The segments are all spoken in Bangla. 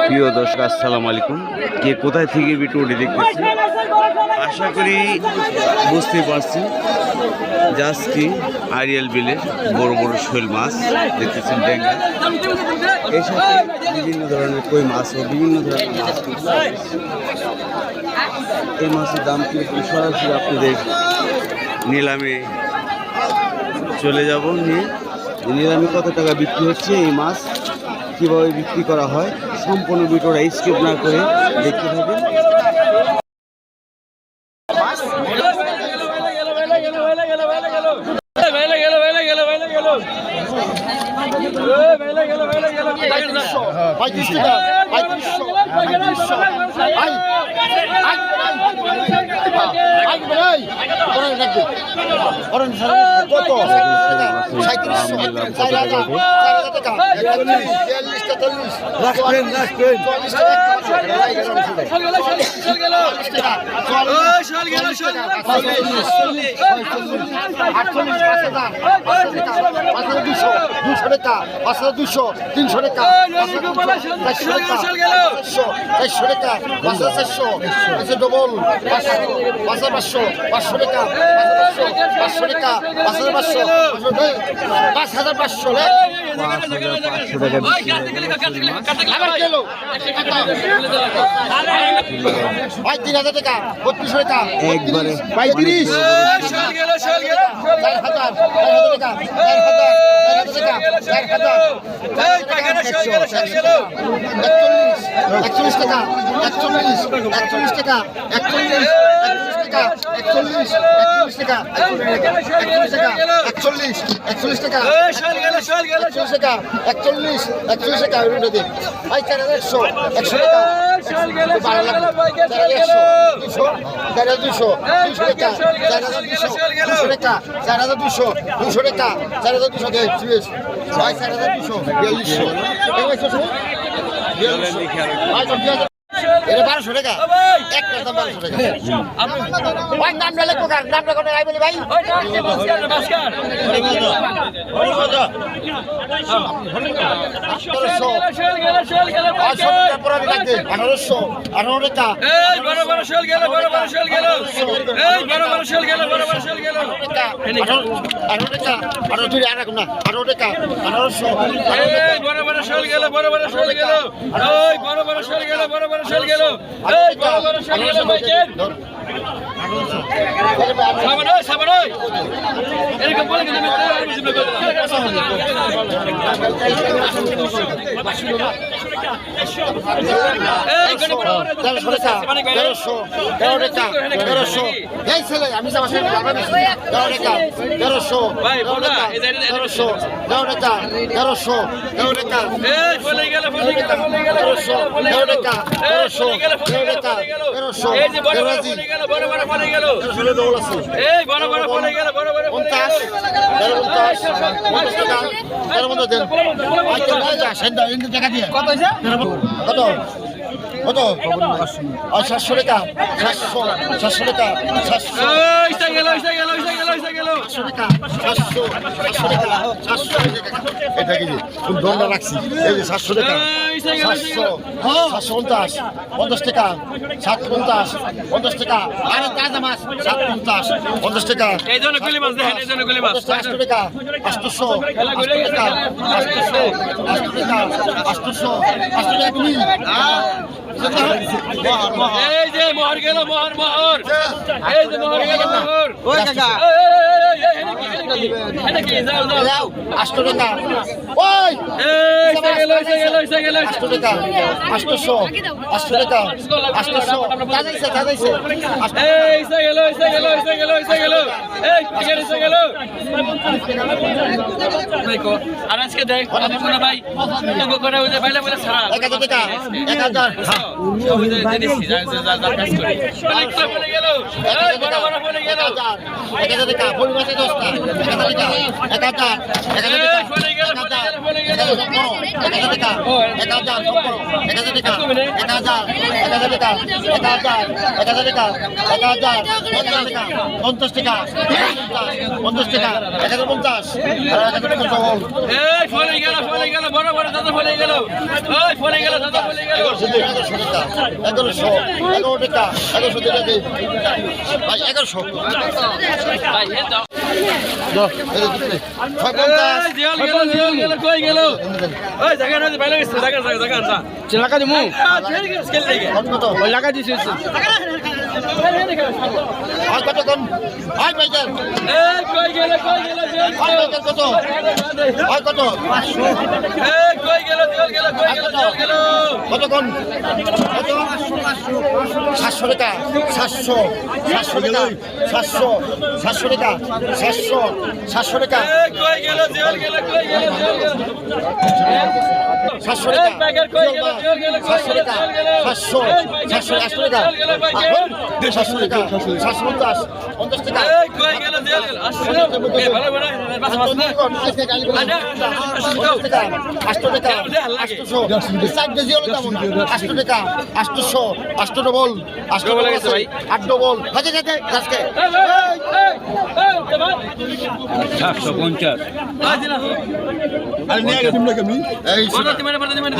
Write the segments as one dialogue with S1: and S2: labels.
S1: প্রিয় দর্শক আসসালামু আলাইকুম, কে কোথায় থেকে ভিডিওটি দেখতেছি আশা করি বুঝতে পারছি। যাচ্ছি আরিয়াল বিলে বড় বড় শৈল মাছ দেখতেছেন, ডেঙ্গা, এর সাথে বিভিন্ন ধরনের কই মাছ ও বিভিন্ন ধরনের মাছ। এই মাছের দাম কিন্তু সরাসরি আপনাদের নিলামে চলে যাব, নিয়ে নিলামে কত টাকা বিক্রি হচ্ছে, এই মাছ কীভাবে বিক্রি করা হয়, সম্পূর্ণ ভিডিওটা স্কিপ না করে দেখতে থাকুন।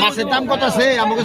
S2: মাছের দাম কত আছে আমাকে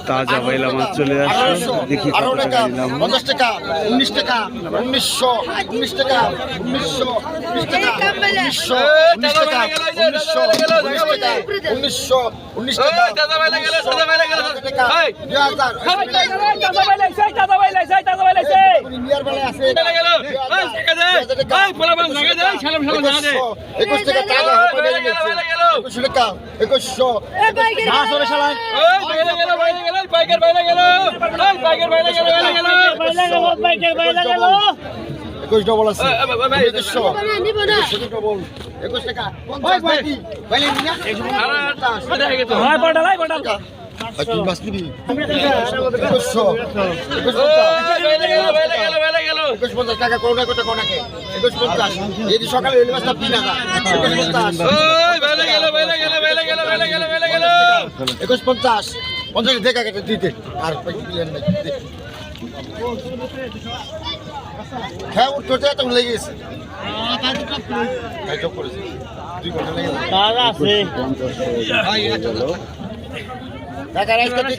S1: তাজা বাইলা মাছ চলে আসছে দেখি
S2: 50 টাকা 19 টাকা 1900 19 টাকা 1900 19 টাকা 1900 19 টাকা 1900 19 টাকা দাদা বাইলা গেল দাদা বাইলা গেল 21 ডবল আছে 21 ডবল 21 টাকা 50 বাইকি বাইলে নিয়া 150 তুই মাছ নিবি 21 টাকা করোনা কত কোনাকে 21 এই সকালে রেল মাছটা 3000 21 50 দেখা কেটে দিতে আর হ্যাঁ উঠতে তো লেগে গেছে ভাই চোখ করেছে 2 ঘন্টা লেগে গেছে আছে ভাই টাকা রাইস